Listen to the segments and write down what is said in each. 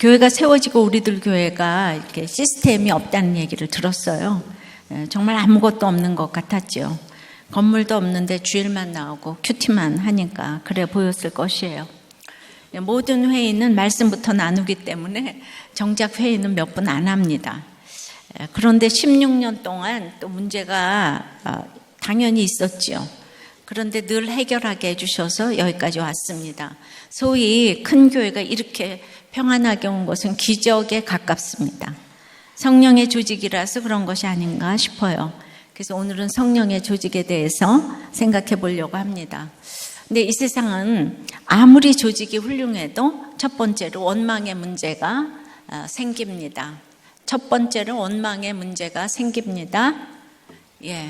교회가 세워지고 우리들 교회가 이렇게 시스템이 없다는 얘기를 들었어요. 정말 아무것도 없는 것 같았죠. 건물도 없는데 주일만 나오고 큐티만 하니까 그래 보였을 것이에요. 모든 회의는 말씀부터 나누기 때문에 정작 회의는 몇 분 안 합니다. 그런데 16년 동안 또 문제가 당연히 있었죠. 그런데 늘 해결하게 해주셔서 여기까지 왔습니다. 소위 큰 교회가 이렇게 평안하게 온 것은 기적에 가깝습니다. 성령의 조직이라서 그런 것이 아닌가 싶어요. 그래서 오늘은 성령의 조직에 대해서 생각해 보려고 합니다. 근데 이 세상은 아무리 조직이 훌륭해도 첫 번째로 원망의 문제가 생깁니다. 첫 번째로 원망의 문제가 생깁니다. 예.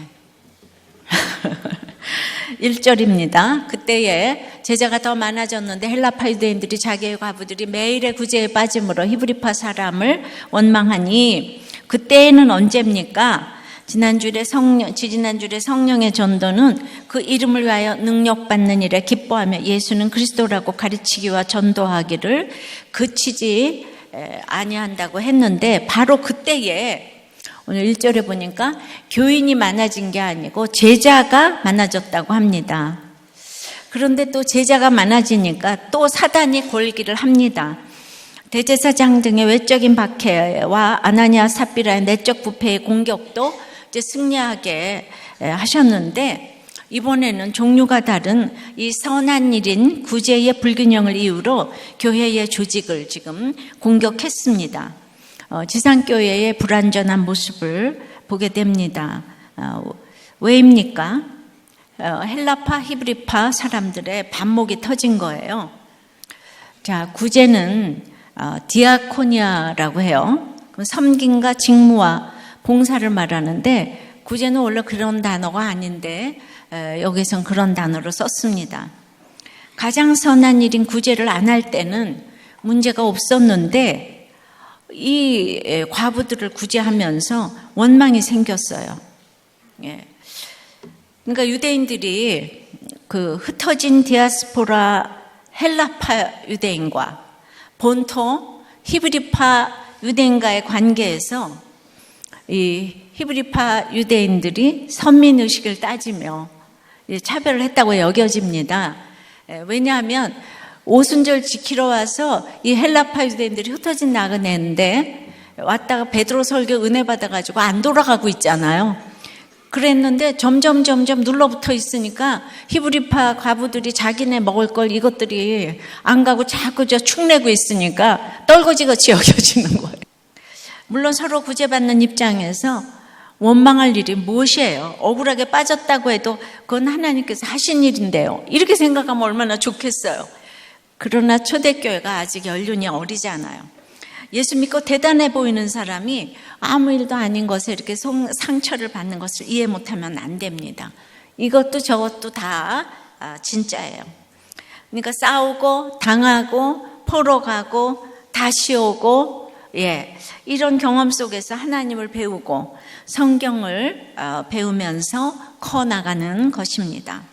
1절입니다. 그때에 제자가 더 많아졌는데 헬라파 유대인들이 자기의 과부들이 매일의 구제에 빠짐으로 히브리파 사람을 원망하니 그때에는 언제입니까? 지난주에 성령의 전도는 그 이름을 위하여 능력받는 일에 기뻐하며 예수는 그리스도라고 가르치기와 전도하기를 그치지 아니한다고 했는데 바로 그때에 오늘 1절에 보니까 교인이 많아진 게 아니고 제자가 많아졌다고 합니다. 그런데 또 제자가 많아지니까 또 사단이 골기를 합니다. 대제사장 등의 외적인 박해와 아나니아 삽비라의 내적 부패의 공격도 이제 승리하게 하셨는데 이번에는 종류가 다른 이 선한 일인 구제의 불균형을 이유로 교회의 조직을 지금 공격했습니다. 지상교회의 불완전한 모습을 보게 됩니다. 왜입니까? 헬라파, 히브리파 사람들의 반목이 터진 거예요. 자, 구제는 디아코니아라고 해요. 섬김과 직무와 봉사를 말하는데 구제는 원래 그런 단어가 아닌데 여기선 그런 단어로 썼습니다. 가장 선한 일인 구제를 안 할 때는 문제가 없었는데 이 과부들을 구제하면서 원망이 생겼어요. 예. 그러니까 유대인들이 그 흩어진 디아스포라 헬라파 유대인과 본토 히브리파 유대인과의 관계에서 이 히브리파 유대인들이 선민의식을 따지며 차별을 했다고 여겨집니다. 왜냐하면 오순절 지키러 와서 이 헬라파 유대인들이 흩어진 나그네인데 왔다가 베드로 설교 은혜 받아가지고 안 돌아가고 있잖아요. 그랬는데 점점 눌러붙어 있으니까 히브리파 과부들이 자기네 먹을 걸 이것들이 안 가고 자꾸 축내고 있으니까 떨거지같이 여겨지는 거예요. 물론 서로 구제받는 입장에서 원망할 일이 무엇이에요? 억울하게 빠졌다고 해도 그건 하나님께서 하신 일인데요. 이렇게 생각하면 얼마나 좋겠어요. 그러나 초대교회가 아직 연륜이 어리잖아요. 예수 믿고 대단해 보이는 사람이 아무 일도 아닌 것에 이렇게 상처를 받는 것을 이해 못하면 안 됩니다. 이것도 저것도 다 진짜예요. 그러니까 싸우고 당하고 포로 가고 다시 오고 이런 경험 속에서 하나님을 배우고 성경을 배우면서 커나가는 것입니다.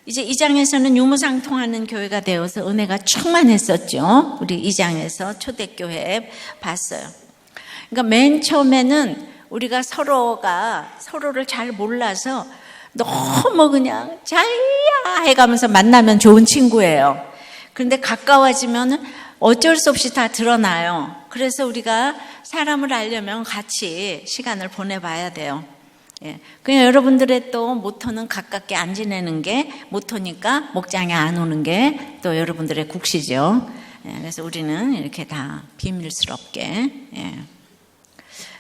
이제 2장에서는 유무상통하는 교회가 되어서 은혜가 충만했었죠. 우리 2장에서 초대교회 봤어요. 그러니까 맨 처음에는 우리가 서로를 잘 몰라서 너무 그냥 자야 해가면서 만나면 좋은 친구예요. 그런데 가까워지면 어쩔 수 없이 다 드러나요. 그래서 우리가 사람을 알려면 같이 시간을 보내봐야 돼요. 그냥 여러분들의 또 모토는 가깝게 안 지내는 게 모토니까 목장에 안 오는 게 또 여러분들의 국시죠. 그래서 우리는 이렇게 다 비밀스럽게.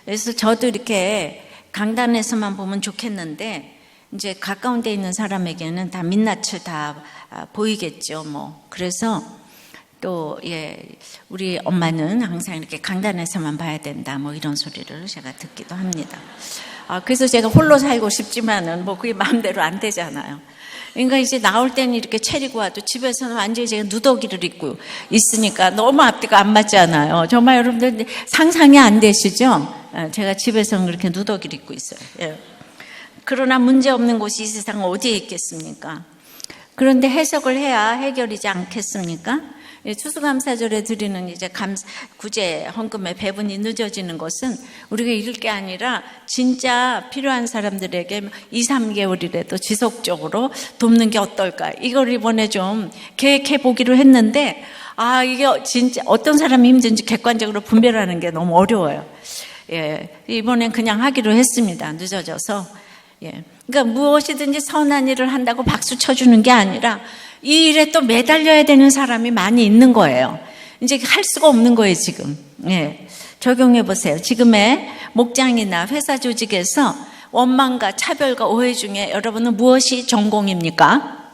그래서 저도 이렇게 강단에서만 보면 좋겠는데 이제 가까운 데 있는 사람에게는 다 민낯을 다 보이겠죠. 그래서 또 우리 엄마는 항상 이렇게 강단에서만 봐야 된다. 이런 소리를 제가 듣기도 합니다. 그래서 제가 홀로 살고 싶지만은 그게 마음대로 안 되잖아요. 그러니까 이제 나올 때는 이렇게 차리고 와도 집에서는 완전히 제가 누더기를 입고 있으니까 너무 앞뒤가 안 맞잖아요. 정말 여러분들 상상이 안 되시죠? 제가 집에서는 그렇게 누더기를 입고 있어요. 그러나 문제 없는 곳이 이 세상 어디에 있겠습니까? 그런데 해석을 해야 해결이지 않겠습니까? 추수감사절에 드리는 이제 구제 헌금의 배분이 늦어지는 것은 우리가 이럴 게 아니라 진짜 필요한 사람들에게 2, 3개월이라도 지속적으로 돕는 게 어떨까. 이걸 이번에 좀 계획해 보기로 했는데, 이게 진짜 어떤 사람이 힘든지 객관적으로 분별하는 게 너무 어려워요. 이번엔 그냥 하기로 했습니다. 늦어져서. 그러니까 무엇이든지 선한 일을 한다고 박수 쳐주는 게 아니라 이 일에 또 매달려야 되는 사람이 많이 있는 거예요. 이제 할 수가 없는 거예요, 지금. 적용해 보세요. 지금의 목장이나 회사 조직에서 원망과 차별과 오해 중에 여러분은 무엇이 전공입니까?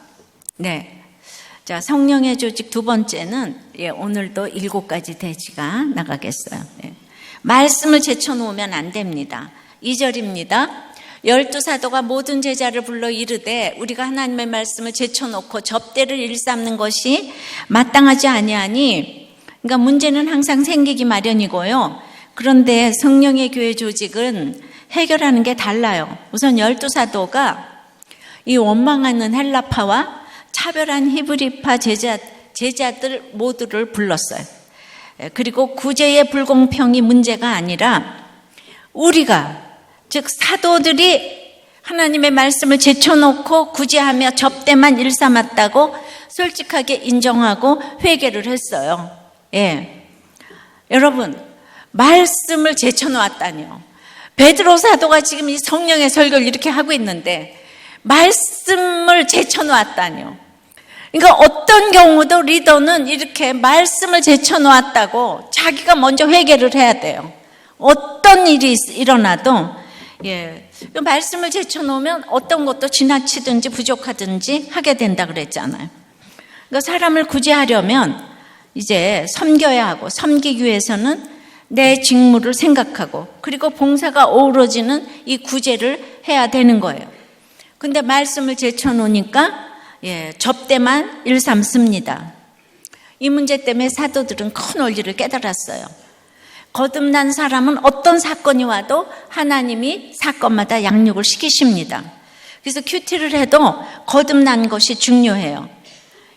자, 성령의 조직 두 번째는 오늘도 7가지 대지가 나가겠어요. 말씀을 제쳐놓으면 안 됩니다. 2절입니다. 12사도가 모든 제자를 불러 이르되 우리가 하나님의 말씀을 제쳐놓고 접대를 일삼는 것이 마땅하지 아니하니, 그러니까 문제는 항상 생기기 마련이고요. 그런데 성령의 교회 조직은 해결하는 게 달라요. 우선 12사도가 이 원망하는 헬라파와 차별한 히브리파 제자들 모두를 불렀어요. 그리고 구제의 불공평이 문제가 아니라 우리가, 즉 사도들이 하나님의 말씀을 제쳐놓고 구제하며 접대만 일삼았다고 솔직하게 인정하고 회개를 했어요. 여러분, 말씀을 제쳐놓았다니요. 베드로 사도가 지금 이 성령의 설교를 이렇게 하고 있는데 말씀을 제쳐놓았다니요. 그러니까 어떤 경우도 리더는 이렇게 말씀을 제쳐놓았다고 자기가 먼저 회개를 해야 돼요. 어떤 일이 일어나도 말씀을 제쳐놓으면 어떤 것도 지나치든지 부족하든지 하게 된다 그랬잖아요. 그러니까 사람을 구제하려면 이제 섬겨야 하고, 섬기기 위해서는 내 직무를 생각하고 그리고 봉사가 어우러지는 이 구제를 해야 되는 거예요. 근데 말씀을 제쳐놓으니까 접대만 일삼습니다. 이 문제 때문에 사도들은 큰 원리를 깨달았어요. 거듭난 사람은 어떤 사건이 와도 하나님이 사건마다 양육을 시키십니다. 그래서 큐티를 해도 거듭난 것이 중요해요.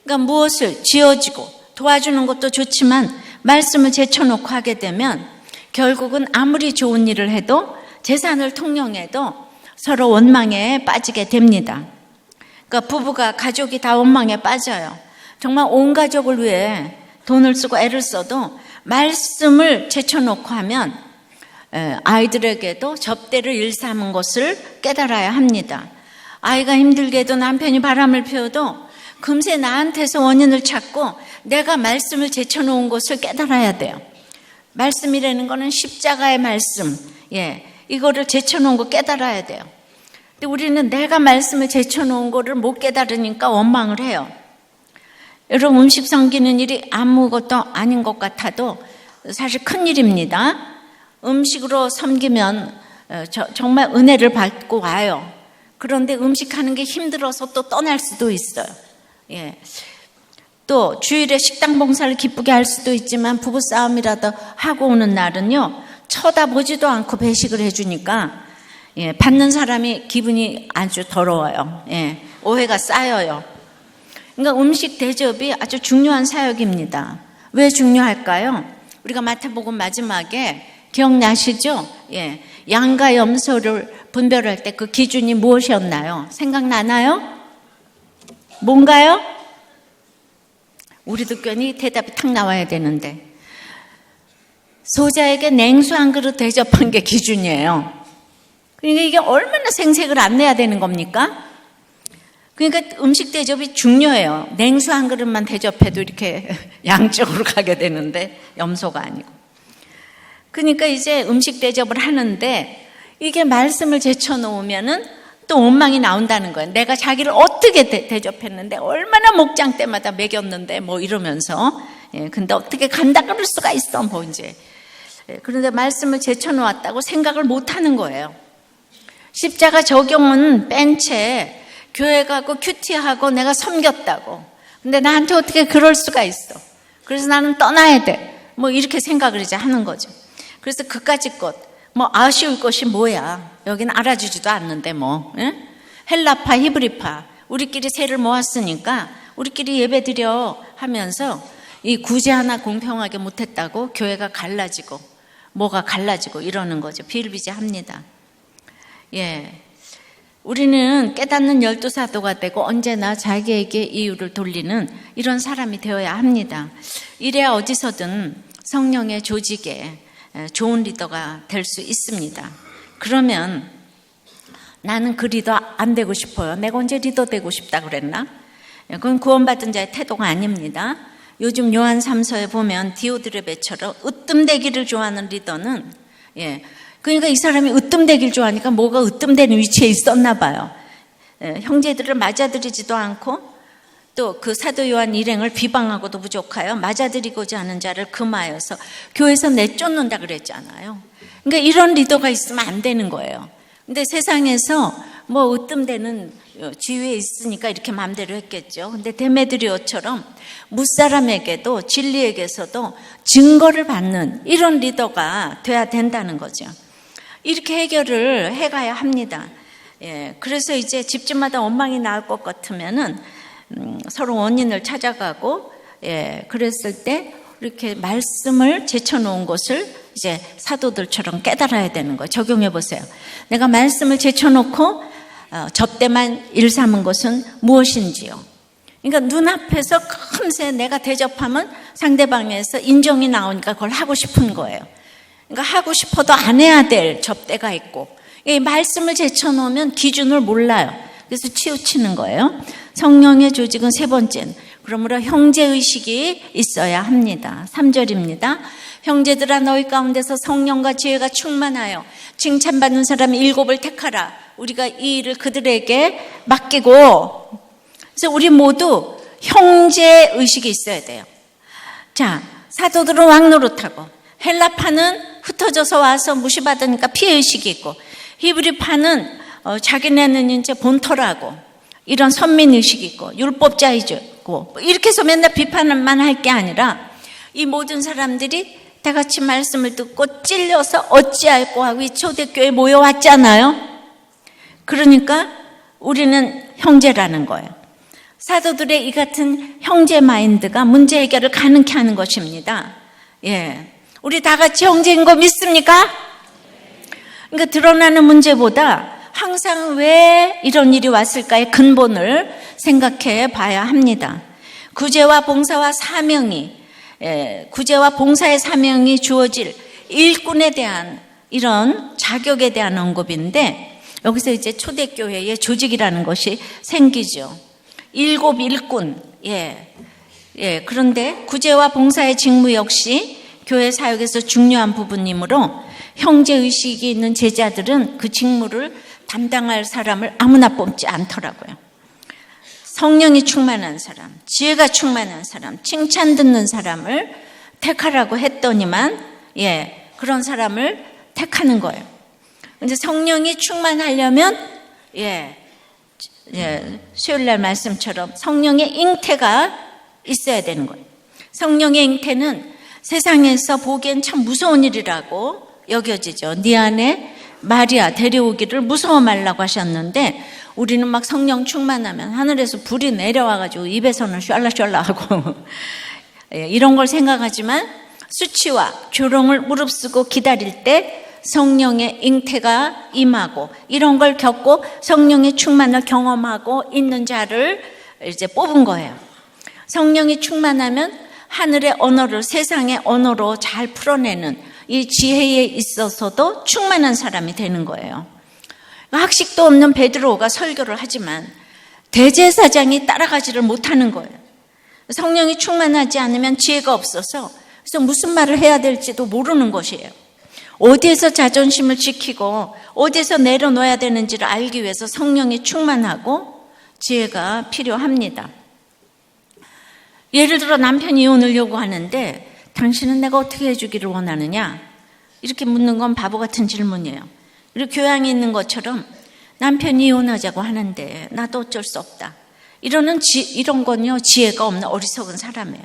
그러니까 무엇을 지어주고 도와주는 것도 좋지만 말씀을 제쳐놓고 하게 되면 결국은 아무리 좋은 일을 해도 재산을 통용해도 서로 원망에 빠지게 됩니다. 그러니까 부부가, 가족이 다 원망에 빠져요. 정말 온 가족을 위해 돈을 쓰고 애를 써도 말씀을 제쳐놓고 하면 아이들에게도 접대를 일삼은 것을 깨달아야 합니다. 아이가 힘들게 해도 남편이 바람을 피워도 금세 나한테서 원인을 찾고 내가 말씀을 제쳐놓은 것을 깨달아야 돼요. 말씀이라는 거는 십자가의 말씀, 이거를 제쳐놓은 거 깨달아야 돼요. 근데 우리는 내가 말씀을 제쳐놓은 거를 못 깨달으니까 원망을 해요. 여러분, 음식 섬기는 일이 아무것도 아닌 것 같아도 사실 큰 일입니다. 음식으로 섬기면 정말 은혜를 받고 와요. 그런데 음식하는 게 힘들어서 또 떠날 수도 있어요. 또 주일에 식당 봉사를 기쁘게 할 수도 있지만 부부싸움이라도 하고 오는 날은요, 쳐다보지도 않고 배식을 해주니까 받는 사람이 기분이 아주 더러워요. 오해가 쌓여요. 그러니까 음식 대접이 아주 중요한 사역입니다. 왜 중요할까요? 우리가 마태복음 마지막에 기억나시죠? 양과 염소를 분별할 때 그 기준이 무엇이었나요? 생각나나요? 뭔가요? 우리도 괜히 대답이 탁 나와야 되는데, 소자에게 냉수 한 그릇 대접한 게 기준이에요. 그러니까 이게 얼마나 생색을 안 내야 되는 겁니까? 그러니까 음식 대접이 중요해요. 냉수 한 그릇만 대접해도 이렇게 양쪽으로 가게 되는데 염소가 아니고. 그러니까 이제 음식 대접을 하는데 이게 말씀을 제쳐놓으면은 또 원망이 나온다는 거예요. 내가 자기를 어떻게 대접했는데, 얼마나 목장 때마다 먹였는데 뭐 이러면서, 근데 어떻게 간다 그럴 수가 있어 뭐 이제. 그런데 말씀을 제쳐놓았다고 생각을 못하는 거예요. 십자가 적용은 뺀 채 교회 가고 큐티하고 내가 섬겼다고. 근데 나한테 어떻게 그럴 수가 있어. 그래서 나는 떠나야 돼. 뭐 이렇게 생각을 이제 하는 거죠. 그래서 그까짓 것, 뭐 아쉬울 것이 뭐야. 여기는 알아주지도 않는데 뭐. 헬라파, 히브리파, 우리끼리 세를 모았으니까 우리끼리 예배드려 하면서 이 구제 하나 공평하게 못했다고 교회가 갈라지고 뭐가 갈라지고 이러는 거죠. 비일비재합니다. 예, 우리는 깨닫는 12사도가 되고 언제나 자기에게 이유를 돌리는 이런 사람이 되어야 합니다. 이래야 어디서든 성령의 조직에 좋은 리더가 될 수 있습니다. 그러면 나는 그 리더 안 되고 싶어요. 내가 언제 리더 되고 싶다 그랬나? 그건 구원받은 자의 태도가 아닙니다. 요즘 요한 3서에 보면 디오드레베처럼 으뜸되기를 좋아하는 리더는 그러니까 이 사람이 으뜸되기를 좋아하니까 뭐가 으뜸되는 위치에 있었나 봐요. 형제들을 맞아들이지도 않고 또 그 사도 요한 일행을 비방하고도 부족하여 맞아들이고자 하는 자를 금하여서 교회에서 내쫓는다 그랬잖아요. 그러니까 이런 리더가 있으면 안 되는 거예요. 근데 세상에서 뭐 으뜸되는 지위에 있으니까 이렇게 마음대로 했겠죠. 근데 데메드리오처럼 무사람에게도 진리에게서도 증거를 받는 이런 리더가 돼야 된다는 거죠. 이렇게 해결을 해가야 합니다. 그래서 이제 집집마다 원망이 나올 것 같으면은 서로 원인을 찾아가고 그랬을 때 이렇게 말씀을 제쳐놓은 것을 이제 사도들처럼 깨달아야 되는 거예요. 적용해 보세요. 내가 말씀을 제쳐놓고 접대만 일삼은 것은 무엇인지요? 그러니까 눈앞에서 금세 내가 대접하면 상대방에서 인정이 나오니까 그걸 하고 싶은 거예요. 그러니까 하고 싶어도 안 해야 될 접대가 있고 이 말씀을 제쳐놓으면 기준을 몰라요. 그래서 치우치는 거예요. 성령의 조직은 세 번째는 그러므로 형제의식이 있어야 합니다. 3절입니다. 형제들아 너희 가운데서 성령과 지혜가 충만하여 칭찬받는 사람 7을 택하라. 우리가 이 일을 그들에게 맡기고 그래서 우리 모두 형제의식이 있어야 돼요. 자, 사도들은 왕노릇하고 헬라파는 흩어져서 와서 무시받으니까 피해의식이 있고 히브리파는 자기네는 이제 본토라고 이런 선민의식이 있고 율법자이고 이렇게 해서 맨날 비판만 할 게 아니라 이 모든 사람들이 다 같이 말씀을 듣고 찔려서 어찌할꼬 하고 이 초대교회에 모여왔잖아요. 그러니까 우리는 형제라는 거예요. 사도들의 이 같은 형제 마인드가 문제 해결을 가능케 하는 것입니다. 우리 다 같이 형제인 거 믿습니까? 그러니까 드러나는 문제보다 항상 왜 이런 일이 왔을까의 근본을 생각해 봐야 합니다. 구제와 봉사의 사명이 주어질 일꾼에 대한 이런 자격에 대한 언급인데 여기서 이제 초대교회의 조직이라는 것이 생기죠. 7 일꾼. 그런데 구제와 봉사의 직무 역시 교회 사역에서 중요한 부분이므로 형제의식이 있는 제자들은 그 직무를 담당할 사람을 아무나 뽑지 않더라고요. 성령이 충만한 사람, 지혜가 충만한 사람, 칭찬 듣는 사람을 택하라고 했더니만 그런 사람을 택하는 거예요. 근데 성령이 충만하려면 수요일날 말씀처럼 성령의 잉태가 있어야 되는 거예요. 성령의 잉태는 세상에서 보기엔 참 무서운 일이라고 여겨지죠. 네 안에 마리아 데려오기를 무서워 말라고 하셨는데 우리는 막 성령 충만하면 하늘에서 불이 내려와가지고 입에서는 샬라샬라하고 이런 걸 생각하지만 수치와 조롱을 무릅쓰고 기다릴 때 성령의 잉태가 임하고 이런 걸 겪고 성령의 충만을 경험하고 있는 자를 이제 뽑은 거예요. 성령이 충만하면 하늘의 언어를 세상의 언어로 잘 풀어내는 이 지혜에 있어서도 충만한 사람이 되는 거예요. 학식도 없는 베드로가 설교를 하지만 대제사장이 따라가지를 못하는 거예요. 성령이 충만하지 않으면 지혜가 없어서 그래서 무슨 말을 해야 될지도 모르는 것이에요. 어디에서 자존심을 지키고 어디에서 내려놓아야 되는지를 알기 위해서 성령이 충만하고 지혜가 필요합니다. 예를 들어 남편이 이혼을 요구하는데 당신은 내가 어떻게 해주기를 원하느냐? 이렇게 묻는 건 바보 같은 질문이에요. 우리 교양이 있는 것처럼 남편이 이혼하자고 하는데 나도 어쩔 수 없다. 이런 건요 지혜가 없는 어리석은 사람이에요.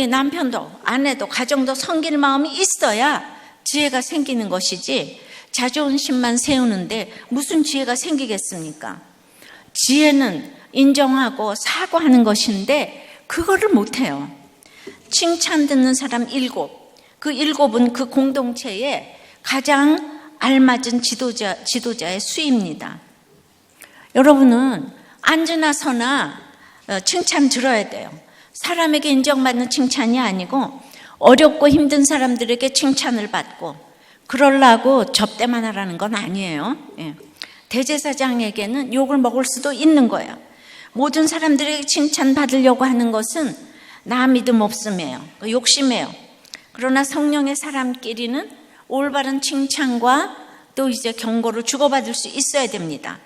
남편도 아내도 가정도 섬길 마음이 있어야 지혜가 생기는 것이지 자존심만 세우는데 무슨 지혜가 생기겠습니까? 지혜는 인정하고 사과하는 것인데 그거를 못해요. 칭찬 듣는 사람 7. 그 7은 그 공동체에 가장 알맞은 지도자의 수입니다. 여러분은 앉으나 서나 칭찬 들어야 돼요. 사람에게 인정받는 칭찬이 아니고 어렵고 힘든 사람들에게 칭찬을 받고 그러려고 접대만 하라는 건 아니에요. 대제사장에게는 욕을 먹을 수도 있는 거예요. 모든 사람들에게 칭찬받으려고 하는 것은 나 믿음 없음이에요. 욕심이에요. 그러나 성령의 사람끼리는 올바른 칭찬과 또 이제 경고를 주고받을 수 있어야 됩니다.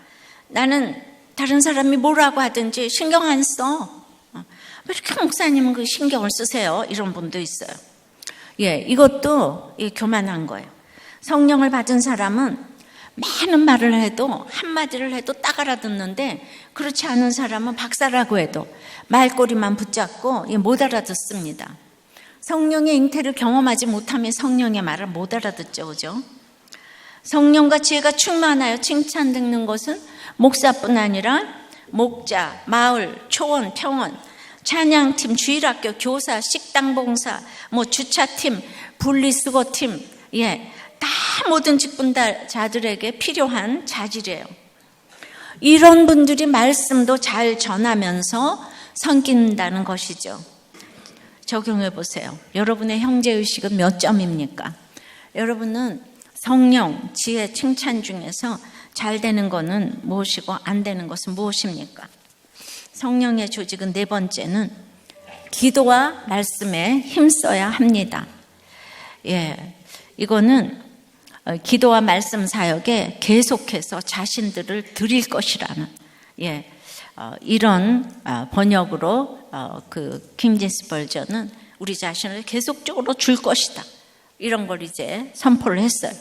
나는 다른 사람이 뭐라고 하든지 신경 안 써. 왜 이렇게 목사님은 그 신경을 쓰세요? 이런 분도 있어요. 이것도 교만한 거예요. 성령을 받은 사람은 많은 말을 해도 한마디를 해도 딱 알아듣는데 그렇지 않은 사람은 박사라고 해도 말꼬리만 붙잡고 못 알아듣습니다. 성령의 잉태를 경험하지 못하면 성령의 말을 못 알아듣죠. 그죠? 성령과 지혜가 충만하여 칭찬 듣는 것은 목사뿐 아니라 목자, 마을, 초원, 평원, 찬양팀, 주일학교, 교사, 식당봉사, 주차팀, 분리수거팀, 다 모든 직분자들에게 필요한 자질이에요. 이런 분들이 말씀도 잘 전하면서 섬긴다는 것이죠. 적용해 보세요. 여러분의 형제의식은 몇 점입니까? 여러분은 성령, 지혜, 칭찬 중에서 잘 되는 것은 무엇이고 안 되는 것은 무엇입니까? 성령의 조직은 4번째는 기도와 말씀에 힘써야 합니다. 이거는 기도와 말씀 사역에 계속해서 자신들을 드릴 것이라는 이런 번역으로 그 킹제임스 버전은 우리 자신을 계속적으로 줄 것이다. 이런 걸 이제 선포를 했어요.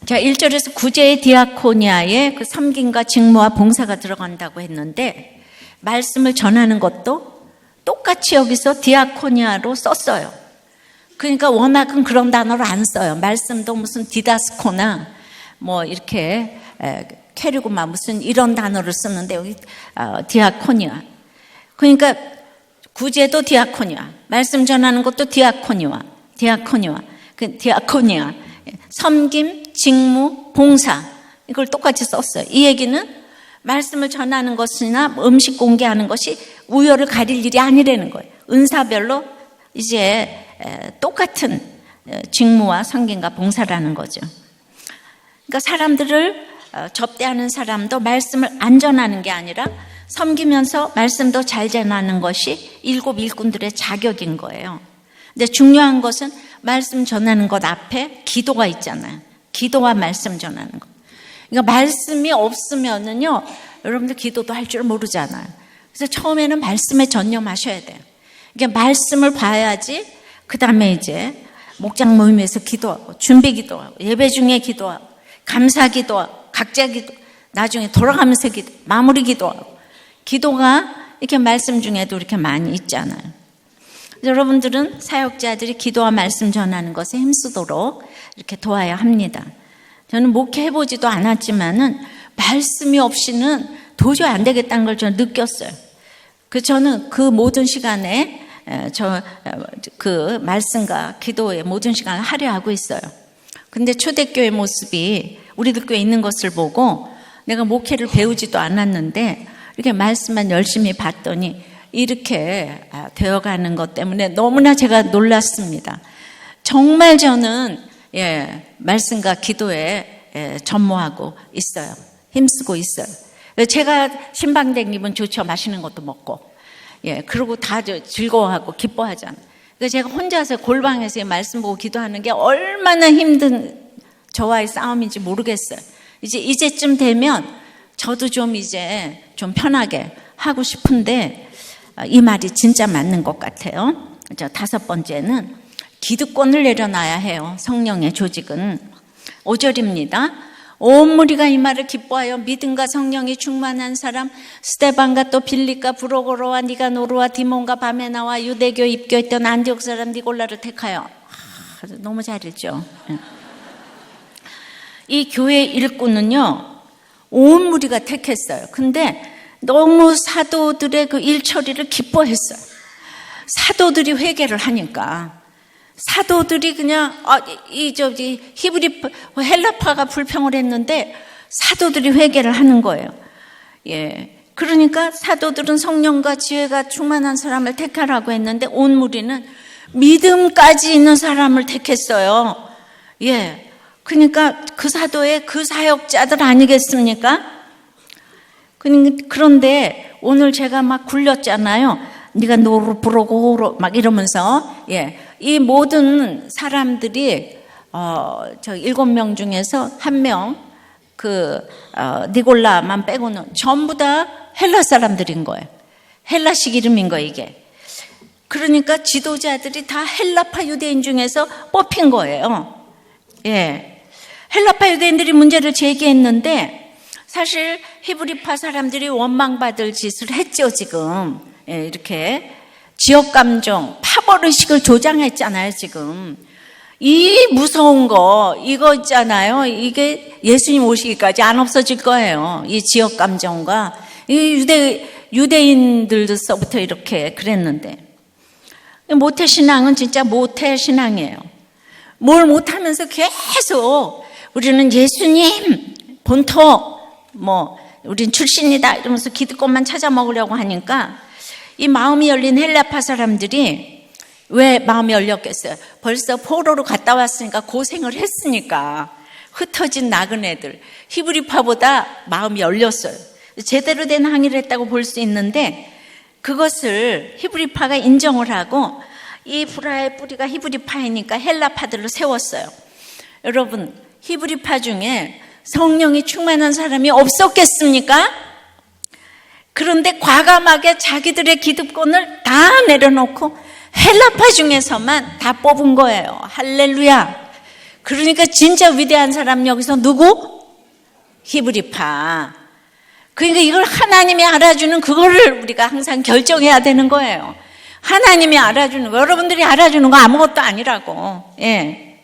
자, 1절에서 구제의 디아코니아에 그 섬김과 직무와 봉사가 들어간다고 했는데 말씀을 전하는 것도 똑같이 여기서 디아코니아로 썼어요. 그러니까 워낙은 그런 단어를 안 써요. 말씀도 무슨 디다스코나 이렇게 캐리고마 무슨 이런 단어를 쓰는데 여기 디아코니아. 그러니까 구제도 디아코니아, 말씀 전하는 것도 디아코니아. 섬김, 직무, 봉사 이걸 똑같이 썼어요. 이 얘기는 말씀을 전하는 것이나 음식 공개하는 것이 우열을 가릴 일이 아니라는 거예요. 은사별로 이제 똑같은 직무와 섬김과 봉사라는 거죠. 그러니까 사람들을 접대하는 사람도 말씀을 안 전하는 게 아니라 섬기면서 말씀도 잘 전하는 것이 7 일꾼들의 자격인 거예요. 근데 중요한 것은 말씀 전하는 것 앞에 기도가 있잖아요. 기도와 말씀 전하는 것. 그러니까 말씀이 없으면은요, 여러분들 기도도 할 줄 모르잖아요. 그래서 처음에는 말씀에 전념하셔야 돼요. 그러니까 말씀을 봐야지 그 다음에 이제 목장 모임에서 기도하고 준비 기도하고 예배 중에 기도하고 감사 기도하고 각자 기도 나중에 돌아가면서 기도 마무리 기도하고 기도가 이렇게 말씀 중에도 이렇게 많이 있잖아요. 여러분들은 사역자들이 기도와 말씀 전하는 것에 힘쓰도록 이렇게 도와야 합니다. 저는 목회해보지도 않았지만은 말씀이 없이는 도저히 안 되겠다는 걸 저는 느꼈어요. 저는 그 모든 시간에 그 말씀과 기도의 모든 시간을 할애하고 있어요. 근데 초대교회 모습이 우리들 교회에 있는 것을 보고 내가 목회를 배우지도 않았는데 이렇게 말씀만 열심히 봤더니 이렇게 되어가는 것 때문에 너무나 제가 놀랐습니다. 정말 저는 말씀과 기도에 전무하고 있어요. 힘쓰고 있어요. 제가 신방된 기분 좋죠. 맛있는 것도 먹고 그러고 다 즐거워하고 기뻐하잖아요. 그래서 제가 혼자서 골방에서 말씀 보고 기도하는 게 얼마나 힘든 저와의 싸움인지 모르겠어요. 이제쯤 되면 저도 좀 이제 좀 편하게 하고 싶은데 이 말이 진짜 맞는 것 같아요. 5번째는 기득권을 내려놔야 해요. 성령의 조직은 5절입니다. 온 무리가 이 말을 기뻐하여 믿음과 성령이 충만한 사람 스데반과 또 빌립과 브로고로와 니가노르와 디몬과 바메나와 유대교에 입교했던 안디옥 사람 니골라를 택하여 너무 잘했죠. 이 교회 일꾼은요 온 무리가 택했어요. 근데 너무 사도들의 그 일 처리를 기뻐했어요. 사도들이 회개를 하니까 사도들이 그냥 히브리 헬라파가 불평을 했는데 사도들이 회개를 하는 거예요. 예. 그러니까 사도들은 성령과 지혜가 충만한 사람을 택하라고 했는데 온 무리는 믿음까지 있는 사람을 택했어요. 예. 그러니까 그 사도의 그 사역자들 아니겠습니까? 그런데 오늘 제가 막 굴렸잖아요. 네가 노로 부르고 호로 막 이러면서 이 모든 사람들이 저 7명 중에서 1명 니골라만 빼고는 전부 다 헬라 사람들인 거예요. 헬라식 이름인 거예요, 이게. 그러니까 지도자들이 다 헬라파 유대인 중에서 뽑힌 거예요. 예. 헬라파 유대인들이 문제를 제기했는데 사실 히브리파 사람들이 원망받을 짓을 했죠, 지금. 예, 이렇게 지역 감정, 파벌의식을 조장했잖아요, 지금. 이 무서운 거, 이거 있잖아요. 이게 예수님 오시기까지 안 없어질 거예요. 이 지역 감정과 이 유대인들서부터 이렇게 그랬는데. 모태신앙은 진짜 모태신앙이에요. 뭘 못하면서 계속 우리는 예수님 본토 우린 출신이다 이러면서 기득권만 찾아 먹으려고 하니까 이 마음이 열린 헬라파 사람들이 왜 마음이 열렸겠어요? 벌써 포로로 갔다 왔으니까 고생을 했으니까 흩어진 나그네들 히브리파보다 마음이 열렸어요. 제대로 된 항의를 했다고 볼 수 있는데 그것을 히브리파가 인정을 하고 이 브라의 뿌리가 히브리파이니까 헬라파들로 세웠어요. 여러분 히브리파 중에 성령이 충만한 사람이 없었겠습니까? 그런데 과감하게 자기들의 기득권을 다 내려놓고 헬라파 중에서만 다 뽑은 거예요. 할렐루야. 그러니까 진짜 위대한 사람 여기서 누구? 히브리파. 그러니까 이걸 하나님이 알아주는 그거를 우리가 항상 결정해야 되는 거예요. 하나님이 알아주는 거, 여러분들이 알아주는 거 아무것도 아니라고. 예.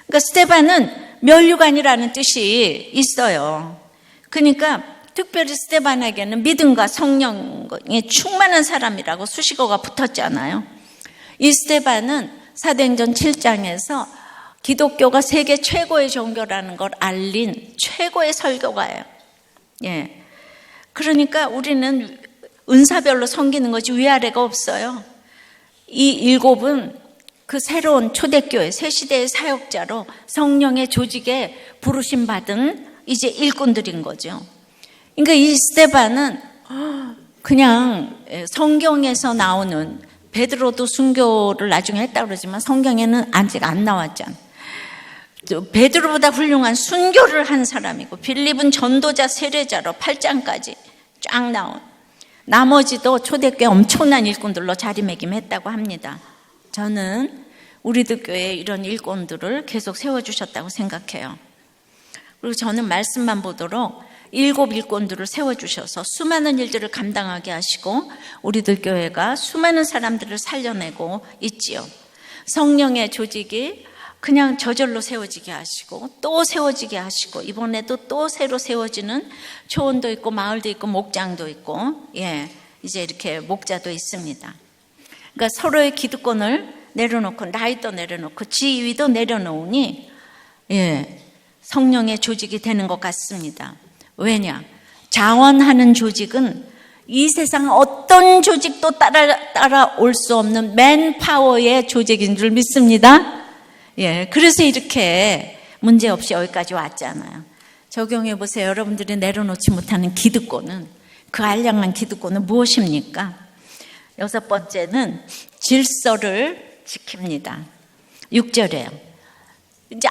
그러니까 스데반은 면류관이라는 뜻이 있어요. 그러니까 특별히 스데반에게는 믿음과 성령에 충만한 사람이라고 수식어가 붙었잖아요. 이 스데반은 사도행전 7장에서 기독교가 세계 최고의 종교라는 걸 알린 최고의 설교가예요. 예. 그러니까 우리는 은사별로 섬기는 것이 위아래가 없어요. 이 7은 그 새로운 초대교회 새 시대의 사역자로 성령의 조직에 부르심 받은 이제 일꾼들인 거죠. 그러니까 이 스데반은 그냥 성경에서 나오는 베드로도 순교를 나중에 했다고 그러지만 성경에는 아직 안 나왔잖아요. 베드로보다 훌륭한 순교를 한 사람이고 빌립은 전도자 세례자로 8장까지 쫙 나온 나머지도 초대교회 엄청난 일꾼들로 자리매김했다고 합니다. 저는 우리들 교회에 이런 일꾼들을 계속 세워주셨다고 생각해요. 그리고 저는 말씀만 보도록 7 일꾼들을 세워주셔서 수많은 일들을 감당하게 하시고 우리들 교회가 수많은 사람들을 살려내고 있지요. 성령의 조직이 그냥 저절로 세워지게 하시고 또 세워지게 하시고 이번에도 또 새로 세워지는 초원도 있고 마을도 있고 목장도 있고 이제 이렇게 목자도 있습니다. 그러니까 서로의 기득권을 내려놓고 나이도 내려놓고 지위도 내려놓으니 성령의 조직이 되는 것 같습니다. 왜냐? 자원하는 조직은 이 세상 어떤 조직도 따라올 수 없는 맨파워의 조직인 줄 믿습니다. 그래서 이렇게 문제없이 여기까지 왔잖아요. 적용해 보세요. 여러분들이 내려놓지 못하는 기득권은, 그 알량한 기득권은 무엇입니까? 6번째는 질서를 지킵니다. 6절에요. 이제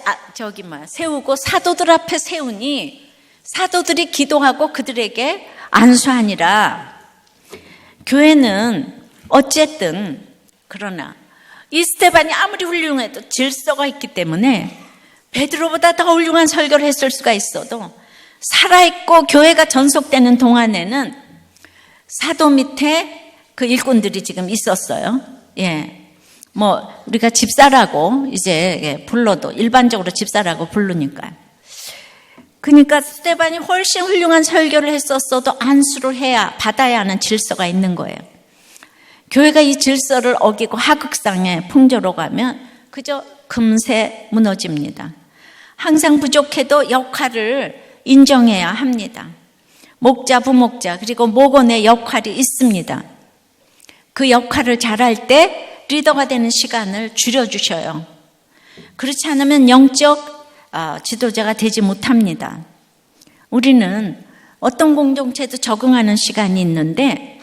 세우고 사도들 앞에 세우니 사도들이 기도하고 그들에게 안수하니라. 교회는 어쨌든 그러나 이 스데반이 아무리 훌륭해도 질서가 있기 때문에 베드로보다 더 훌륭한 설교를 했을 수가 있어도 살아있고 교회가 전속되는 동안에는 사도 밑에 그 일꾼들이 지금 있었어요. 우리가 집사라고 이제 불러도 일반적으로 집사라고 부르니까요. 그러니까 스데반이 훨씬 훌륭한 설교를 했었어도 안수를 받아야 하는 질서가 있는 거예요. 교회가 이 질서를 어기고 하극상의 풍조로 가면 그저 금세 무너집니다. 항상 부족해도 역할을 인정해야 합니다. 목자, 부목자, 그리고 목원의 역할이 있습니다. 그 역할을 잘할 때 리더가 되는 시간을 줄여주셔요. 그렇지 않으면 영적 지도자가 되지 못합니다. 우리는 어떤 공동체도 적응하는 시간이 있는데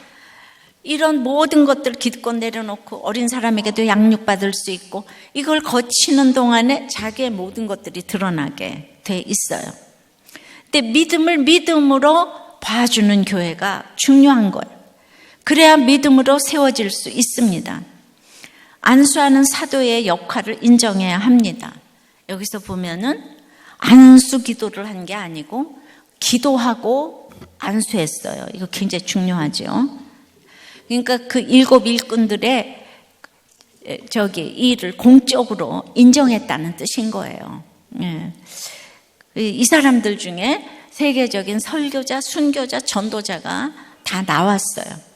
이런 모든 것들을 기득권 내려놓고 어린 사람에게도 양육받을 수 있고 이걸 거치는 동안에 자기의 모든 것들이 드러나게 돼 있어요. 근데 믿음을 믿음으로 봐주는 교회가 중요한 거예요. 그래야 믿음으로 세워질 수 있습니다. 안수하는 사도의 역할을 인정해야 합니다. 여기서 보면은 안수 기도를 한 게 아니고 기도하고 안수했어요. 이거 굉장히 중요하죠. 그러니까 그 7 일꾼들의 일을 공적으로 인정했다는 뜻인 거예요. 이 사람들 중에 세계적인 설교자, 순교자, 전도자가 다 나왔어요.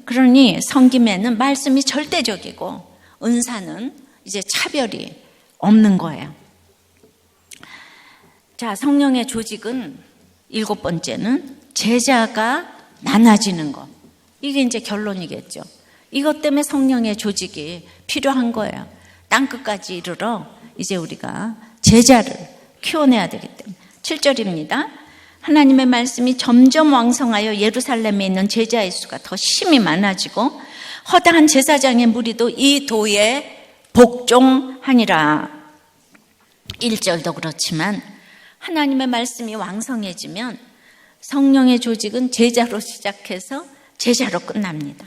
그러니 성김에는 말씀이 절대적이고 은사는 이제 차별이 없는 거예요. 자, 성령의 조직은 7번째는 제자가 많아지는 것. 이게 이제 결론이겠죠. 이것 때문에 성령의 조직이 필요한 거예요. 땅끝까지 이르러 이제 우리가 제자를 키워내야 되기 때문에. 7절입니다. 하나님의 말씀이 점점 왕성하여 예루살렘에 있는 제자의 수가 더 심히 많아지고 허다한 제사장의 무리도 이 도에 복종하니라. 1절도 그렇지만 하나님의 말씀이 왕성해지면 성령의 조직은 제자로 시작해서 제자로 끝납니다.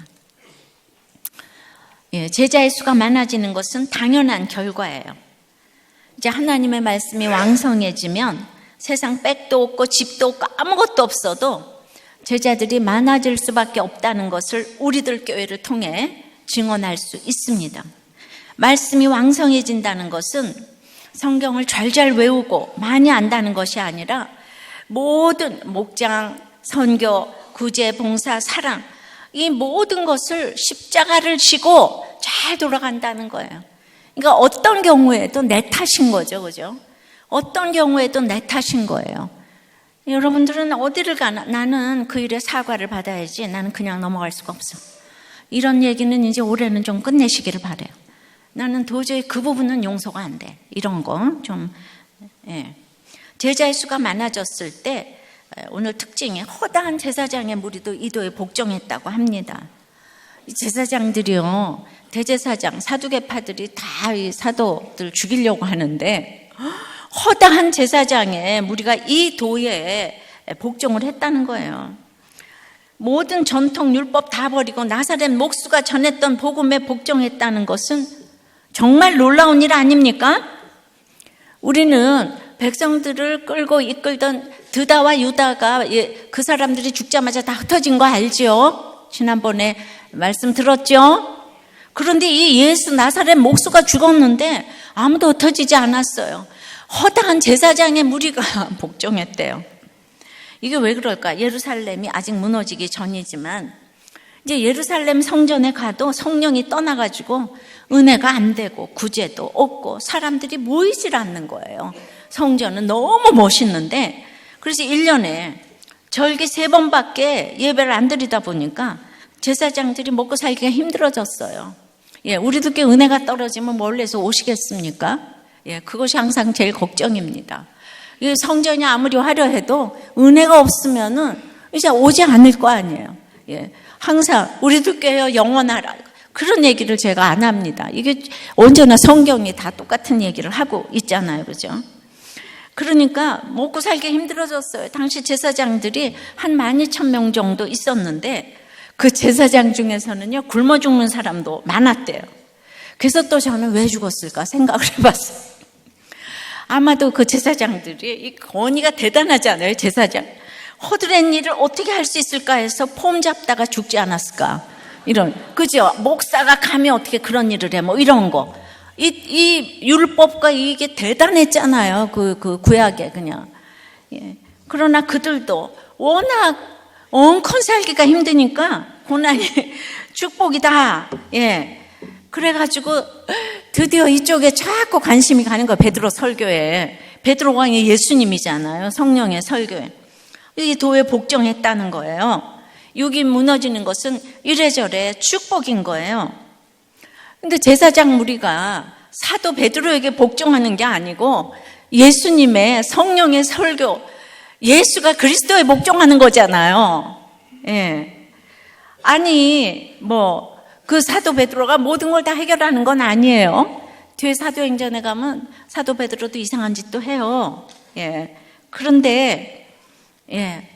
제자의 수가 많아지는 것은 당연한 결과예요. 이제 하나님의 말씀이 왕성해지면 세상 백도 없고 집도 없고 아무것도 없어도 제자들이 많아질 수밖에 없다는 것을 우리들 교회를 통해 증언할 수 있습니다. 말씀이 왕성해진다는 것은 성경을 잘잘 외우고 많이 안다는 것이 아니라 모든 목장, 선교, 구제, 봉사, 사랑 이 모든 것을 십자가를 지고 잘 돌아간다는 거예요. 그러니까 어떤 경우에도 내 탓인 거죠. 그죠? 어떤 경우에도 내 탓인 거예요. 여러분들은 어디를 가나 나는 그 일에 사과를 받아야지 나는 그냥 넘어갈 수가 없어. 이런 얘기는 이제 올해는 좀 끝내시기를 바라요. 나는 도저히 그 부분은 용서가 안 돼. 이런 거 좀. 제자의 수가 많아졌을 때 오늘 특징이 허다한 제사장의 무리도 이도에 복종했다고 합니다. 이 제사장들이요, 대제사장, 사두개파들이 다 이 사도들 죽이려고 하는데 허다한 제사장의 무리가 이 도에 복종을 했다는 거예요. 모든 전통 율법 다 버리고 나사렛 목수가 전했던 복음에 복종했다는 것은 정말 놀라운 일 아닙니까? 우리는 백성들을 끌고 이끌던 드다와 유다가 그 사람들이 죽자마자 다 흩어진 거 알죠? 지난번에 말씀 들었죠? 그런데 이 예수 나사렛 목수가 죽었는데 아무도 흩어지지 않았어요. 허다한 제사장의 무리가 복종했대요. 이게 왜 그럴까? 예루살렘이 아직 무너지기 전이지만 이제 예루살렘 성전에 가도 성령이 떠나가지고 은혜가 안 되고 구제도 없고 사람들이 모이질 않는 거예요. 성전은 너무 멋있는데 그래서 1년에 절기 3번밖에 예배를 안 드리다 보니까 제사장들이 먹고 살기가 힘들어졌어요. 우리들께 은혜가 떨어지면 멀리서 오시겠습니까? 그것이 항상 제일 걱정입니다. 성전이 아무리 화려해도 은혜가 없으면은 이제 오지 않을 거 아니에요. 항상 우리들 교회 영원하라 그런 얘기를 제가 안 합니다. 이게 언제나 성경이 다 똑같은 얘기를 하고 있잖아요, 그죠? 그러니까 먹고 살기 힘들어졌어요. 당시 제사장들이 한 12,000명 정도 있었는데 그 제사장 중에서는요 굶어 죽는 사람도 많았대요. 그래서 또 저는 왜 죽었을까 생각을 해봤어요. 아마도 그 제사장들이 이 권위가 대단하잖아요. 제사장 허드렛 일을 어떻게 할 수 있을까 해서 폼 잡다가 죽지 않았을까 이런, 그죠? 목사가 감히 어떻게 그런 일을 해 뭐 이런 거. 이 율법과 이게 대단했잖아요. 그 구약에 그냥. 그러나 그들도 워낙 엉컨 살기가 힘드니까 고난이 축복이다. 예. 그래가지고 드디어 이쪽에 자꾸 관심이 가는 거예요. 베드로 설교에. 베드로가 예수님이잖아요. 성령의 설교에. 이 도에 복종했다는 거예요. 육이 무너지는 것은 이래저래 축복인 거예요. 근데 제사장 무리가 사도 베드로에게 복종하는 게 아니고 예수님의 성령의 설교, 예수가 그리스도에 복종하는 거잖아요. 예. 아니, 그 사도 베드로가 모든 걸 다 해결하는 건 아니에요. 뒤에 사도행전에 가면 사도 베드로도 이상한 짓도 해요. 예. 그런데, 예.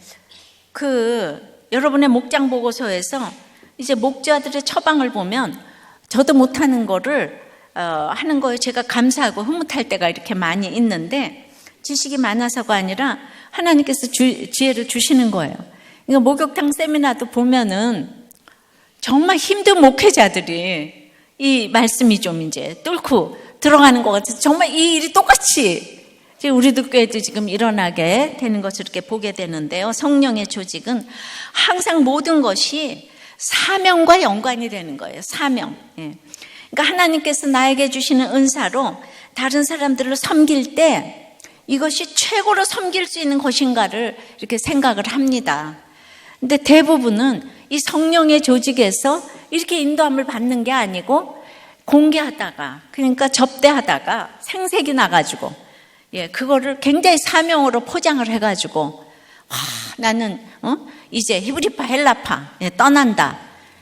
여러분의 목장 보고서에서 이제 목자들의 처방을 보면 저도 못하는 거를, 하는 거에 제가 감사하고 흐뭇할 때가 이렇게 많이 있는데 지식이 많아서가 아니라 하나님께서 지혜를 주시는 거예요. 그러니까 목욕탕 세미나도 보면은 정말 힘든 목회자들이 이 말씀이 좀 이제 뚫고 들어가는 것 같아서 정말 이 일이 똑같이 우리도 교회도 지금 일어나게 되는 것을 이렇게 보게 되는데요. 성령의 조직은 항상 모든 것이 사명과 연관이 되는 거예요. 사명. 예. 그러니까 하나님께서 나에게 주시는 은사로 다른 사람들을 섬길 때 이것이 최고로 섬길 수 있는 것인가를 이렇게 생각을 합니다. 근데 대부분은 이 성령의 조직에서 이렇게 인도함을 받는 게 아니고 공개하다가, 그러니까 접대하다가 생색이 나가지고, 예, 그거를 굉장히 사명으로 포장을 해가지고, 나는, 이제 히브리파, 헬라파, 예, 떠난다.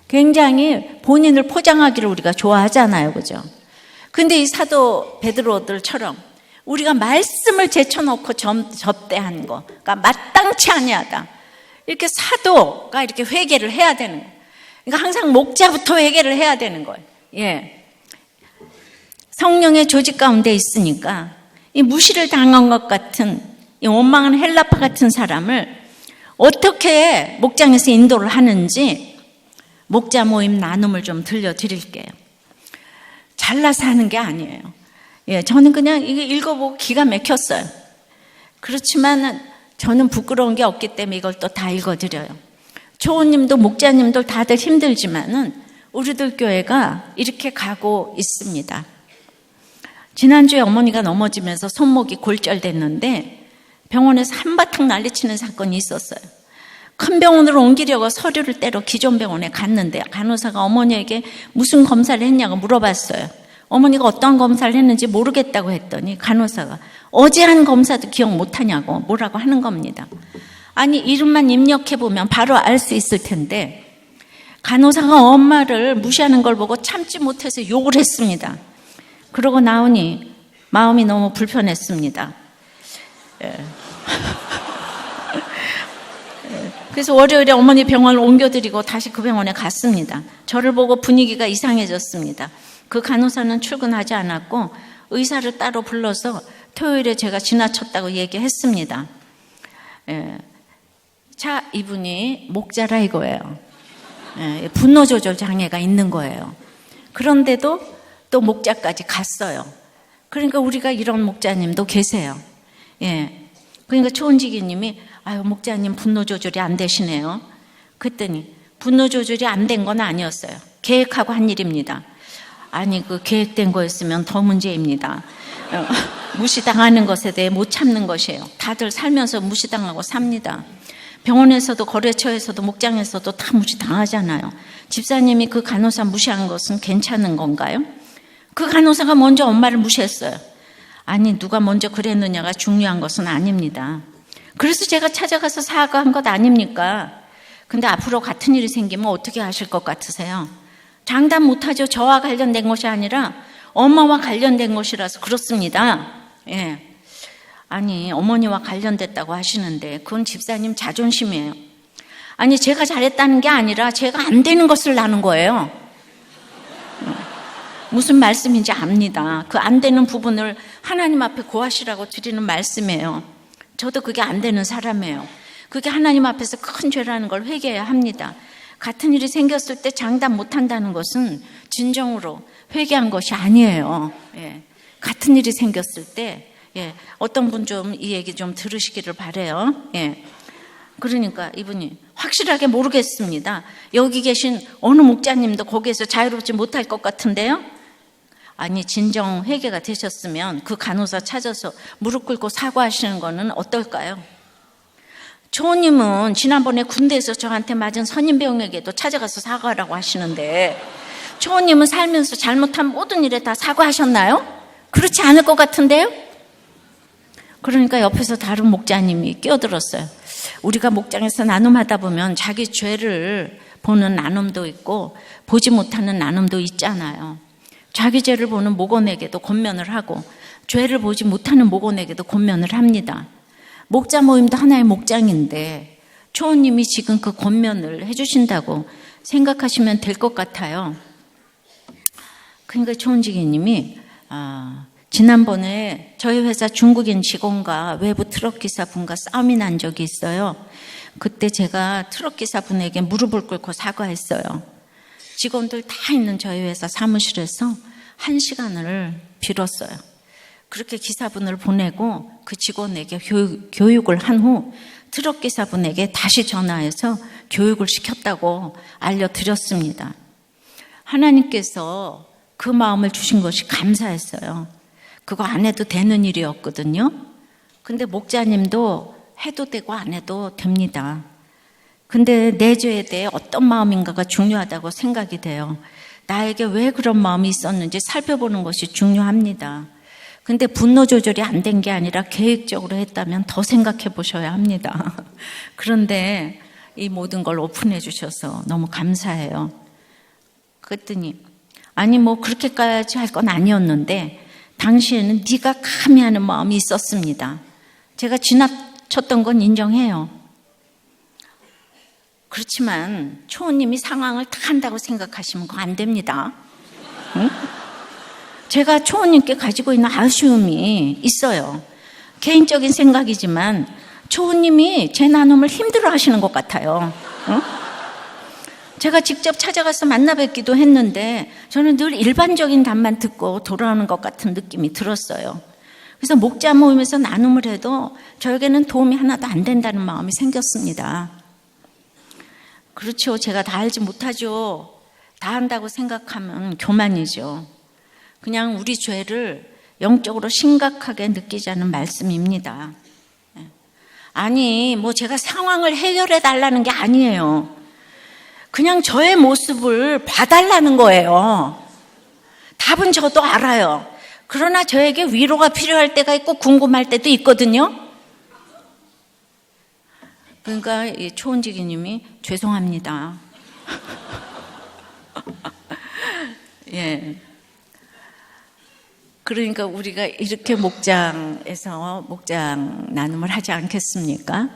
굉장히 본인을 포장하기를 우리가 좋아하잖아요. 그죠? 근데 이 사도 베드로들처럼 우리가 말씀을 제쳐놓고 접대하는 거, 그러니까 마땅치 아니하다. 이렇게 사도가 이렇게 회개를 해야 되는 거예요. 그러니까 항상 목자부터 회개를 해야 되는 거예요. 예. 성령의 조직 가운데 있으니까 이 무시를 당한 것 같은 이 원망한 헬라파 같은 사람을 어떻게 목장에서 인도를 하는지 목자 모임 나눔을 좀 들려드릴게요. 잘나서 하는 게 아니에요. 예, 저는 그냥 이거 읽어보고 기가 막혔어요. 그렇지만은 저는 부끄러운 게 없기 때문에 이걸 또 다 읽어드려요. 초호님도 목자님도 다들 힘들지만은 우리들 교회가 이렇게 가고 있습니다. 지난주에 어머니가 넘어지면서 손목이 골절됐는데 병원에서 한바탕 난리치는 사건이 있었어요. 큰 병원으로 옮기려고 서류를 떼러 기존 병원에 갔는데 간호사가 어머니에게 무슨 검사를 했냐고 물어봤어요. 어머니가 어떤 검사를 했는지 모르겠다고 했더니 간호사가 어제 한 검사도 기억 못하냐고 뭐라고 하는 겁니다. 아니, 이름만 입력해보면 바로 알 수 있을 텐데 간호사가 엄마를 무시하는 걸 보고 참지 못해서 욕을 했습니다. 그러고 나오니 마음이 너무 불편했습니다. 예. 그래서 월요일에 어머니 병원을 옮겨드리고 다시 그 병원에 갔습니다. 저를 보고 분위기가 이상해졌습니다. 그 간호사는 출근하지 않았고 의사를 따로 불러서 토요일에 제가 지나쳤다고 얘기했습니다. 예. 자, 이분이 목자라 이거예요. 예. 분노 조절 장애가 있는 거예요. 그런데도 또 목자까지 갔어요. 그러니까 우리가 이런 목자님도 계세요. 예. 그러니까 초은지기님이 아유, 목자님 분노 조절이 안 되시네요. 그랬더니 분노 조절이 안 된 건 아니었어요. 계획하고 한 일입니다. 아니, 그 계획된 거였으면 더 문제입니다. 무시당하는 것에 대해 못 참는 것이에요. 다들 살면서 무시당하고 삽니다. 병원에서도 거래처에서도 목장에서도 다 무시당하잖아요. 집사님이 그 간호사 무시한 것은 괜찮은 건가요? 그 간호사가 먼저 엄마를 무시했어요. 아니, 누가 먼저 그랬느냐가 중요한 것은 아닙니다. 그래서 제가 찾아가서 사과한 것 아닙니까? 근데 앞으로 같은 일이 생기면 어떻게 하실 것 같으세요? 장담 못하죠. 저와 관련된 것이 아니라 엄마와 관련된 것이라서 그렇습니다. 예. 아니, 어머니와 관련됐다고 하시는데 그건 집사님 자존심이에요. 아니, 제가 잘했다는 게 아니라 제가 안 되는 것을 나눈 거예요. 무슨 말씀인지 압니다. 그 안 되는 부분을 하나님 앞에 고하시라고 드리는 말씀이에요. 저도 그게 안 되는 사람이에요. 그게 하나님 앞에서 큰 죄라는 걸 회개해야 합니다. 같은 일이 생겼을 때 장담 못한다는 것은 진정으로 회개한 것이 아니에요. 예. 같은 일이 생겼을 때, 예. 어떤 분 좀 이 얘기 좀 들으시기를 바라요. 예. 그러니까 이분이 확실하게 모르겠습니다. 여기 계신 어느 목자님도 거기에서 자유롭지 못할 것 같은데요. 아니, 진정 회개가 되셨으면 그 간호사 찾아서 무릎 꿇고 사과하시는 거는 어떨까요? 초호님은 지난번에 군대에서 저한테 맞은 선임병에게도 찾아가서 사과하라고 하시는데, 초호님은 살면서 잘못한 모든 일에 다 사과하셨나요? 그렇지 않을 것 같은데요? 그러니까 옆에서 다른 목자님이 끼어들었어요. 우리가 목장에서 나눔하다 보면 자기 죄를 보는 나눔도 있고 보지 못하는 나눔도 있잖아요. 자기 죄를 보는 목원에게도 권면을 하고 죄를 보지 못하는 목원에게도 권면을 합니다. 목자 모임도 하나의 목장인데 초호님이 지금 그 권면을 해주신다고 생각하시면 될 것 같아요. 그러니까 초원지기님이 지난번에 저희 회사 중국인 직원과 외부 트럭기사 분과 싸움이 난 적이 있어요. 그때 제가 트럭기사 분에게 무릎을 꿇고 사과했어요. 직원들 다 있는 저희 회사 사무실에서 1시간을 빌었어요. 그렇게 기사분을 보내고 그 직원에게 교육을 한 후 트럭기사분에게 다시 전화해서 교육을 시켰다고 알려드렸습니다. 하나님께서 그 마음을 주신 것이 감사했어요. 그거 안 해도 되는 일이었거든요. 근데 목자님도 해도 되고 안 해도 됩니다. 근데 내 죄에 대해 어떤 마음인가가 중요하다고 생각이 돼요. 나에게 왜 그런 마음이 있었는지 살펴보는 것이 중요합니다. 근데 분노 조절이 안 된 게 아니라 계획적으로 했다면 더 생각해 보셔야 합니다. 그런데 이 모든 걸 오픈해 주셔서 너무 감사해요. 그랬더니 아니 뭐 그렇게까지 할 건 아니었는데 당시에는 네가 감히 하는 마음이 있었습니다. 제가 지나쳤던 건 인정해요. 그렇지만 초호님이 상황을 다 한다고 생각하시면 그거 안 됩니다. 응? 제가 초호님께 가지고 있는 아쉬움이 있어요. 개인적인 생각이지만 초호님이 제 나눔을 힘들어 하시는 것 같아요. 응? 제가 직접 찾아가서 만나 뵙기도 했는데 저는 늘 일반적인 답만 듣고 돌아오는 것 같은 느낌이 들었어요. 그래서 목자 모임에서 나눔을 해도 저에게는 도움이 하나도 안 된다는 마음이 생겼습니다. 그렇죠. 제가 다 알지 못하죠. 다 한다고 생각하면 교만이죠. 그냥 우리 죄를 영적으로 심각하게 느끼자는 말씀입니다. 아니, 뭐 제가 상황을 해결해 달라는 게 아니에요. 그냥 저의 모습을 봐달라는 거예요. 답은 저도 알아요. 그러나 저에게 위로가 필요할 때가 있고 궁금할 때도 있거든요. 그러니까 이 초원지기님이 죄송합니다. 예. 그러니까 우리가 이렇게 목장에서 목장 나눔을 하지 않겠습니까?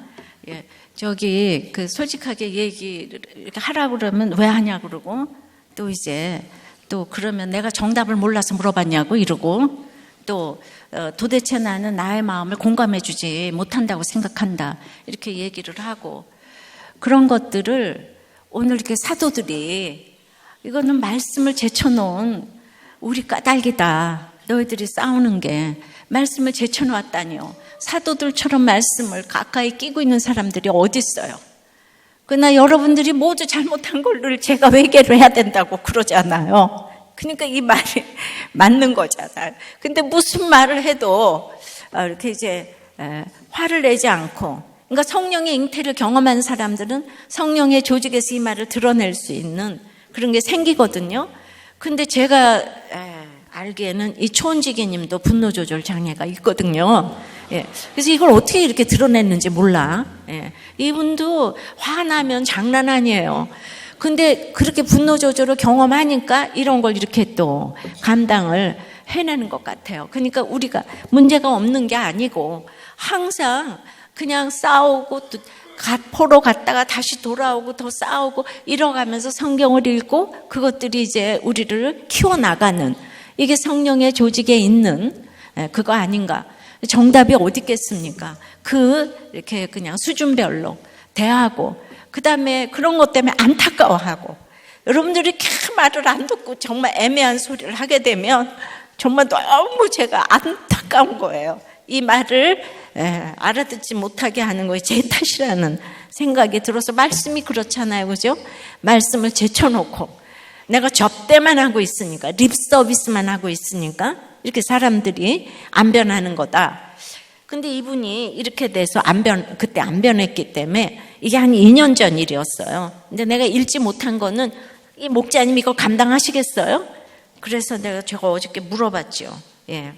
예. 저기 그 솔직하게 얘기를 이렇게 하라고 그러면 왜 하냐 그러고 또 이제 또 그러면 내가 정답을 몰라서 물어봤냐고 이러고 또 도대체 나는 나의 마음을 공감해 주지 못한다고 생각한다 이렇게 얘기를 하고 그런 것들을 오늘 이렇게 사도들이 이거는 말씀을 제쳐놓은 우리 까닭이다. 너희들이 싸우는 게 말씀을 제쳐놓았다니요. 사도들처럼 말씀을 가까이 끼고 있는 사람들이 어디 있어요. 그러나 여러분들이 모두 잘못한 걸를 제가 회개를 해야 된다고 그러잖아요. 그러니까 이 말이 맞는 거잖아요. 근데 무슨 말을 해도 이렇게 이제 화를 내지 않고 그러니까 성령의 잉태를 경험한 사람들은 성령의 조직에서 이 말을 드러낼 수 있는 그런 게 생기거든요. 근데 제가 알기에는 이 초원지기님도 분노 조절 장애가 있거든요. 예. 그래서 이걸 어떻게 이렇게 드러냈는지 몰라. 예. 이분도 화나면 장난 아니에요. 근데 그렇게 분노 조절을 경험하니까 이런 걸 이렇게 또 감당을 해내는 것 같아요. 그러니까 우리가 문제가 없는 게 아니고 항상 그냥 싸우고 또 포로 갔다가 다시 돌아오고 더 싸우고 이뤄가면서 성경을 읽고 그것들이 이제 우리를 키워나가는 이게 성령의 조직에 있는 그거 아닌가. 정답이 어디 있겠습니까? 이렇게 그냥 수준별로 대하고 그 다음에 그런 것 때문에 안타까워하고 여러분들이 이렇게 말을 안 듣고 정말 애매한 소리를 하게 되면 정말 너무 제가 안타까운 거예요. 이 말을 알아듣지 못하게 하는 거예요. 제 탓이라는 생각이 들어서 말씀이 그렇잖아요. 그죠? 말씀을 제쳐놓고 내가 접대만 하고 있으니까, 립 서비스만 하고 있으니까 이렇게 사람들이 안 변하는 거다. 근데 이분이 이렇게 돼서 그때 안 변했기 때문에 이게 한 2년 전 일이었어요. 근데 내가 읽지 못한 거는 이 목자님 이거 감당하시겠어요? 그래서 제가 어저께 물어봤죠. 예.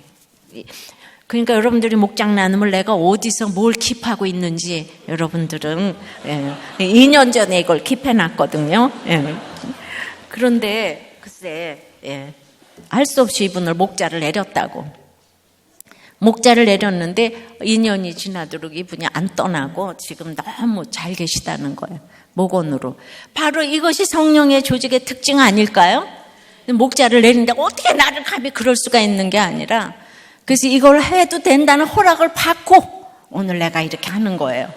그러니까 여러분들이 목장 나눔을 내가 어디서 뭘 킵하고 있는지 여러분들은 2년 전에 이걸 킵해놨거든요. 예. 그런데 글쎄 할 수 없이 이분을 목자를 내렸다고. 목자를 내렸는데 2년이 지나도록 이분이 안 떠나고 지금 너무 잘 계시다는 거예요. 목원으로. 바로 이것이 성령의 조직의 특징 아닐까요? 목자를 내린다고 어떻게 나를 감히 그럴 수가 있는 게 아니라, 그래서 이걸 해도 된다는 허락을 받고 오늘 내가 이렇게 하는 거예요.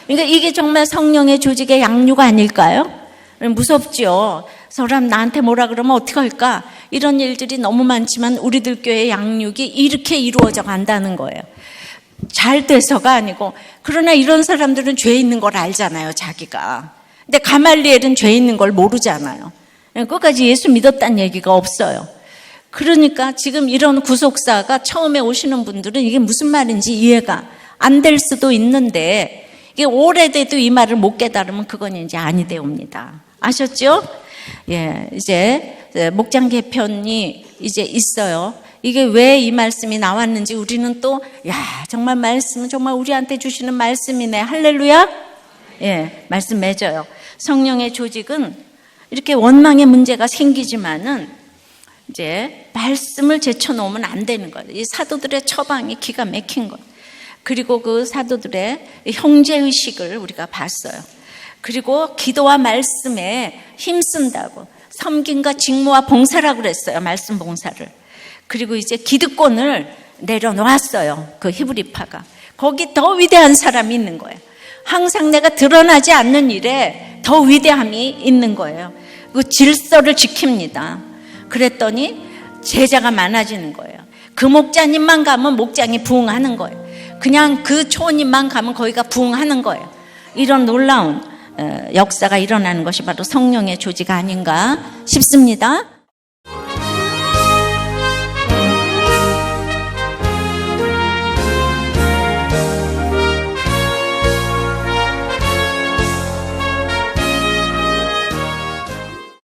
그러니까 이게 정말 성령의 조직의 양육 아닐까요? 무섭죠. 사람 나한테 뭐라 그러면 어떡할까? 이런 일들이 너무 많지만 우리들 교회의 양육이 이렇게 이루어져 간다는 거예요. 잘 돼서가 아니고. 그러나 이런 사람들은 죄 있는 걸 알잖아요, 자기가. 근데 가말리엘은 죄 있는 걸 모르잖아요. 끝까지 예수 믿었다는 얘기가 없어요. 그러니까 지금 이런 구속사가 처음에 오시는 분들은 이게 무슨 말인지 이해가 안 될 수도 있는데, 이게 오래돼도 이 말을 못 깨달으면 그건 이제 아니 되옵니다. 아셨죠? 예, 이제 목장 개편이 이제 있어요. 이게 왜 이 말씀이 나왔는지 우리는 또, 정말 말씀은 정말 우리한테 주시는 말씀이네. 할렐루야? 예, 말씀 맺어요. 성령의 조직은 이렇게 원망의 문제가 생기지만은 이제 말씀을 제쳐놓으면 안 되는 거예요. 이 사도들의 처방이 기가 막힌 거예요. 그리고 그 사도들의 형제의식을 우리가 봤어요. 그리고 기도와 말씀에 힘쓴다고, 섬김과 직무와 봉사라고 그랬어요. 말씀 봉사를. 그리고 이제 기득권을 내려놓았어요. 그 히브리파가. 거기 더 위대한 사람이 있는 거예요. 항상 내가 드러나지 않는 일에 더 위대함이 있는 거예요. 그 질서를 지킵니다. 그랬더니 제자가 많아지는 거예요. 그 목자님만 가면 목장이 부흥하는 거예요. 그냥 그 초원님만 가면 거기가 부흥하는 거예요. 이런 놀라운 역사가 일어나는 것이 바로 성령의 조직 아닌가 싶습니다.